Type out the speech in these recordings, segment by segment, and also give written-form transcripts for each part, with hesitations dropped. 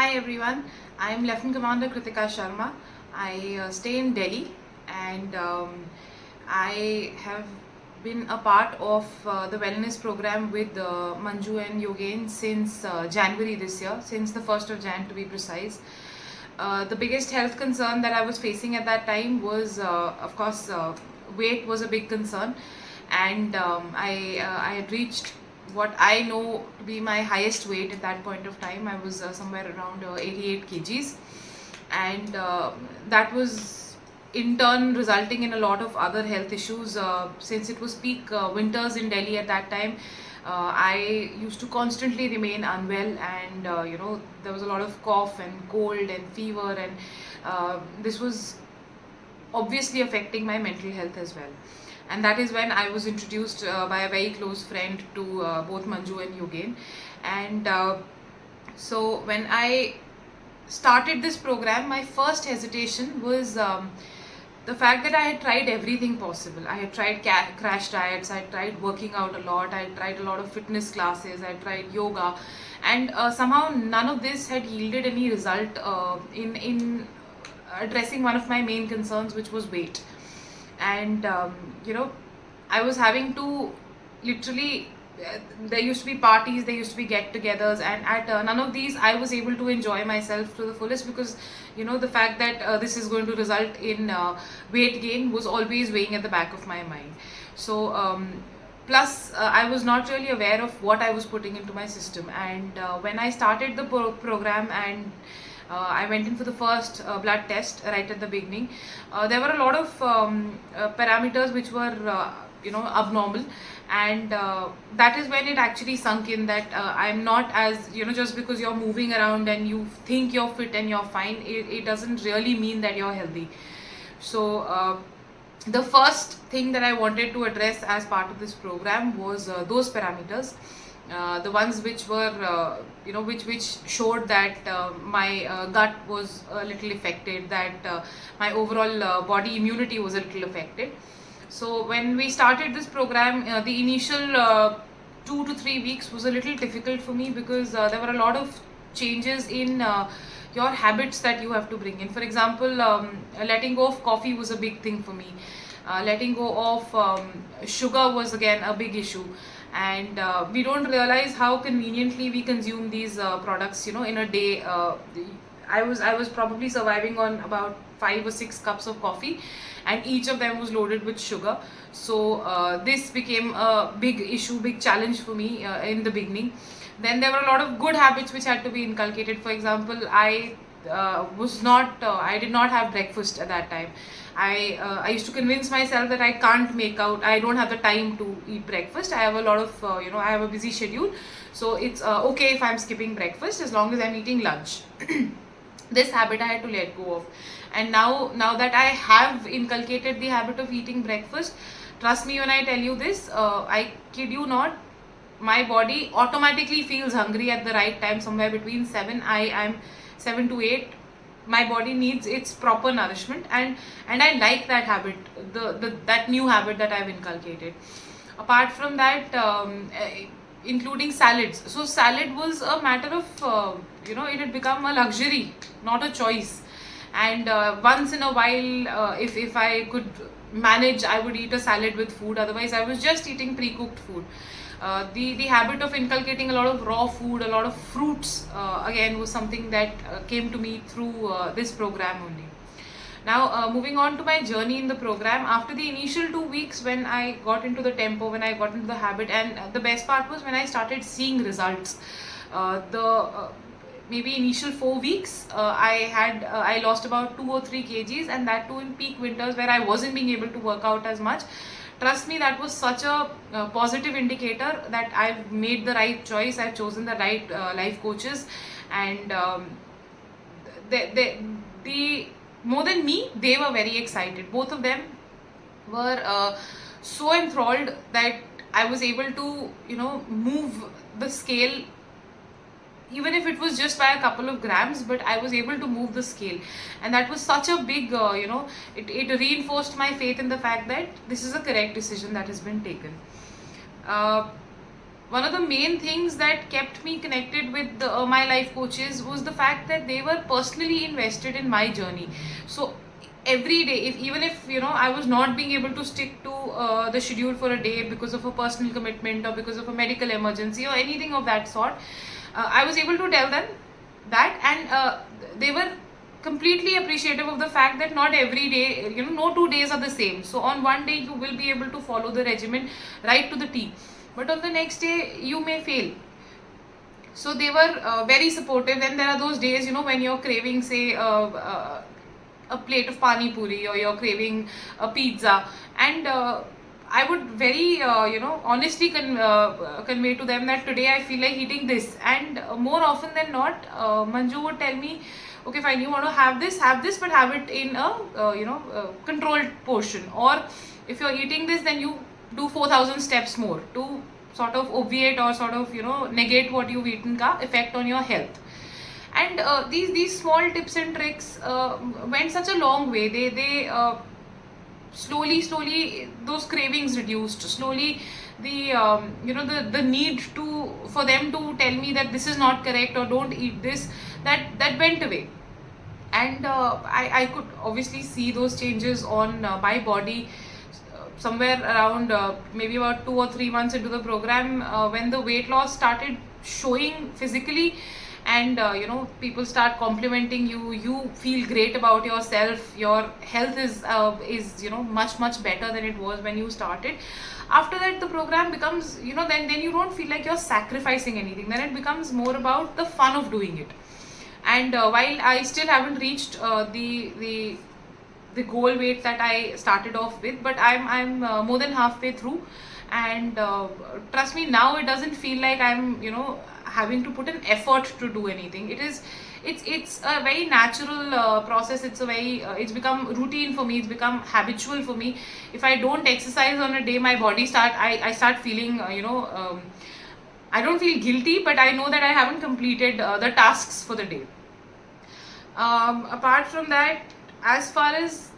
Hi everyone, I am Lieutenant Commander Kritika Sharma. I stay in Delhi and I have been a part of the wellness program with Manju and Yogen since January this year, since the 1st of Jan to be precise. The biggest health concern that I was facing at that time was, of course, weight was a big concern, and I had reached what I know to be my highest weight at that point of time. I was somewhere around 88 kgs, and that was in turn resulting in a lot of other health issues. Since it was peak winters in Delhi at that time, I used to constantly remain unwell, and there was a lot of cough and cold and fever, and this was obviously affecting my mental health as well. And that is when I was introduced by a very close friend to both Manju and Yogen. And so when I started this program, my first hesitation was the fact that I had tried everything possible. I had tried crash diets, I had tried working out a lot, I had tried a lot of fitness classes, I had tried yoga, and somehow none of this had yielded any result in addressing one of my main concerns, which was weight. And I was having to literally there used to be parties, there used to be get-togethers, and at none of these I was able to enjoy myself to the fullest, because the fact that this is going to result in weight gain was always weighing at the back of my mind. So plus I was not really aware of what I was putting into my system. And when I started the program, and I went in for the first blood test right at the beginning, there were a lot of parameters which were abnormal. And that is when it actually sunk in that I'm not, as just because you're moving around and you think you're fit and you're fine, it doesn't really mean that you're healthy. So the first thing that I wanted to address as part of this program was those parameters, the ones which were which showed that my gut was a little affected, that my overall body immunity was a little affected. So when we started this program, the initial 2 to 3 weeks was a little difficult for me, because there were a lot of changes in your habits that you have to bring in. For example, letting go of coffee was a big thing for me. Letting go of sugar was again a big issue. And we don't realize how conveniently we consume these products in a day. I was probably surviving on about 5 or 6 cups of coffee, and each of them was loaded with sugar. So this became a big issue, big challenge for me in the beginning. Then there were a lot of good habits which had to be inculcated. For example, I did not have breakfast at that time. I used to convince myself that I can't make out, I don't have the time to eat breakfast. I have a lot of I have a busy schedule, so it's okay if I'm skipping breakfast as long as I'm eating lunch. This habit I had to let go of. And now that I have inculcated the habit of eating breakfast, trust me when I tell you this, I kid you not, my body automatically feels hungry at the right time, somewhere between 7, I'm 7 to 8. My body needs its proper nourishment, and I like that habit, that new habit that I've inculcated. Apart from that, including salads. So salad was a matter of it had become a luxury, not a choice. And once in a while, if I could manage, I would eat a salad with food. Otherwise, I was just eating pre-cooked food. The habit of inculcating a lot of raw food, a lot of fruits, again was something that came to me through this program only. Now, moving on to my journey in the program, after the initial 2 weeks, when I got into the tempo, when I got into the habit, and the best part was when I started seeing results. The maybe initial 4 weeks, I lost about 2 or 3 kgs, and that too in peak winters where I wasn't being able to work out as much. Trust me, that was such a positive indicator that I've made the right choice. I've chosen the right life coaches, and they more than me, they were very excited. Both of them were so enthralled that I was able to move the scale, even if it was just by a couple of grams, but I was able to move the scale. And that was such a big it reinforced my faith in the fact that this is a correct decision that has been taken. one of the main things that kept me connected with my life coaches was the fact that they were personally invested in my journey. So every day, if even if I was not being able to stick to the schedule for a day because of a personal commitment or because of a medical emergency or anything of that sort, I was able to tell them that, and they were completely appreciative of the fact that not every day, no 2 days are the same. So on one day you will be able to follow the regimen right to the T, but on the next day you may fail. So they were very supportive. Then there are those days, when you're craving, say, a plate of pani puri, or you're craving a pizza, and I would very honestly convey to them that today I feel like eating this. And more often than not, Manju would tell me, okay, fine, you want to have this, but have it in a controlled portion. Or if you're eating this, then you do 4,000 steps more to sort of obviate or sort of negate what you've eaten ka effect on your health. And these small tips and tricks went such a long way. They slowly those cravings reduced. Slowly the the need for them to tell me that this is not correct or don't eat this, that went away. And I could obviously see those changes on my body somewhere around maybe about 2 or 3 months into the program, when the weight loss started showing physically. And people start complimenting you, you feel great about yourself, your health is much better than it was when you started. After that, the program becomes, then you don't feel like you're sacrificing anything. Then it becomes more about the fun of doing it. And while I still haven't reached the goal weight that I started off with, but I'm more than halfway through. And trust me, now it doesn't feel like I'm having to put an effort to do anything. It's a very natural process. It's become routine for me. It's become habitual for me. If I don't exercise on a day, my body I start feeling I don't feel guilty, but I know that I haven't completed the tasks for the day. Apart from that, as far as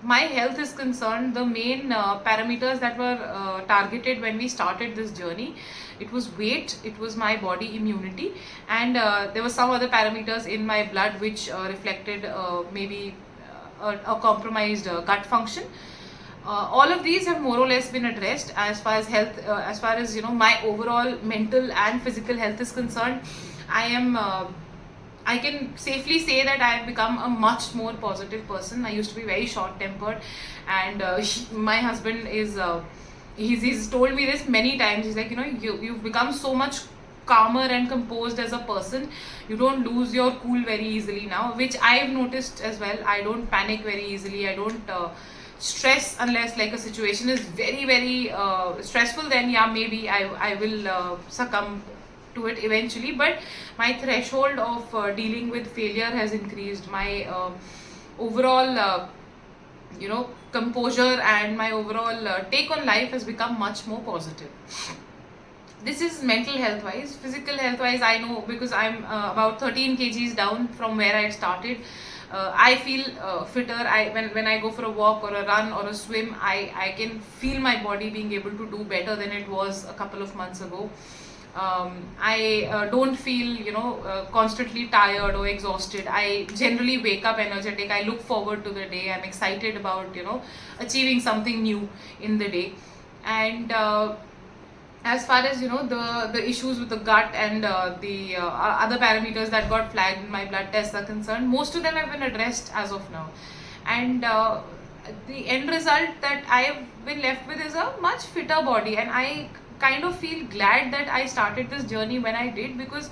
my health is concerned, the main parameters that were targeted when we started this journey, it was weight, it was my body immunity, and there were some other parameters in my blood which reflected maybe a compromised gut function. All of these have more or less been addressed. As far as health, as far as my overall mental and physical health is concerned, I can safely say that I have become a much more positive person. I used to be very short tempered, and my husband is he's told me this many times. He's like, you've become so much calmer and composed as a person. You don't lose your cool very easily now, which I've noticed as well. I don't panic very easily. I don't stress unless like a situation is very stressful. Then yeah, maybe I will succumb to it eventually. But my threshold of dealing with failure has increased. My overall composure and my overall take on life has become much more positive. This is mental health wise. Physical health wise, I know, because I'm about 13 kgs down from where I started. I feel fitter. When I go for a walk or a run or a swim, I can feel my body being able to do better than it was a couple of months ago. I don't feel constantly tired or exhausted. I generally wake up energetic. I look forward to the day. I'm excited about achieving something new in the day. And as far as the issues with the gut and the other parameters that got flagged in my blood tests are concerned, most of them have been addressed as of now. And the end result that I have been left with is a much fitter body. And I kind of feel glad that I started this journey when I did, because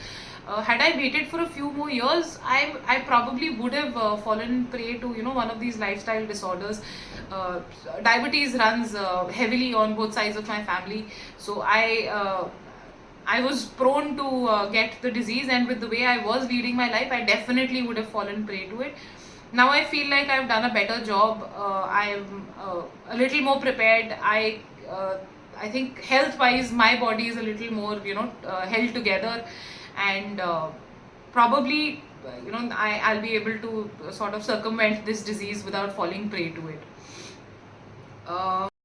had I waited for a few more years, I probably would have fallen prey to one of these lifestyle disorders. Diabetes runs heavily on both sides of my family, so I was prone to get the disease, and with the way I was leading my life, I definitely would have fallen prey to it. Now I feel like I've done a better job. I'm a little more prepared. I think health wise my body is a little more held together, and probably I'll be able to sort of circumvent this disease without falling prey to it.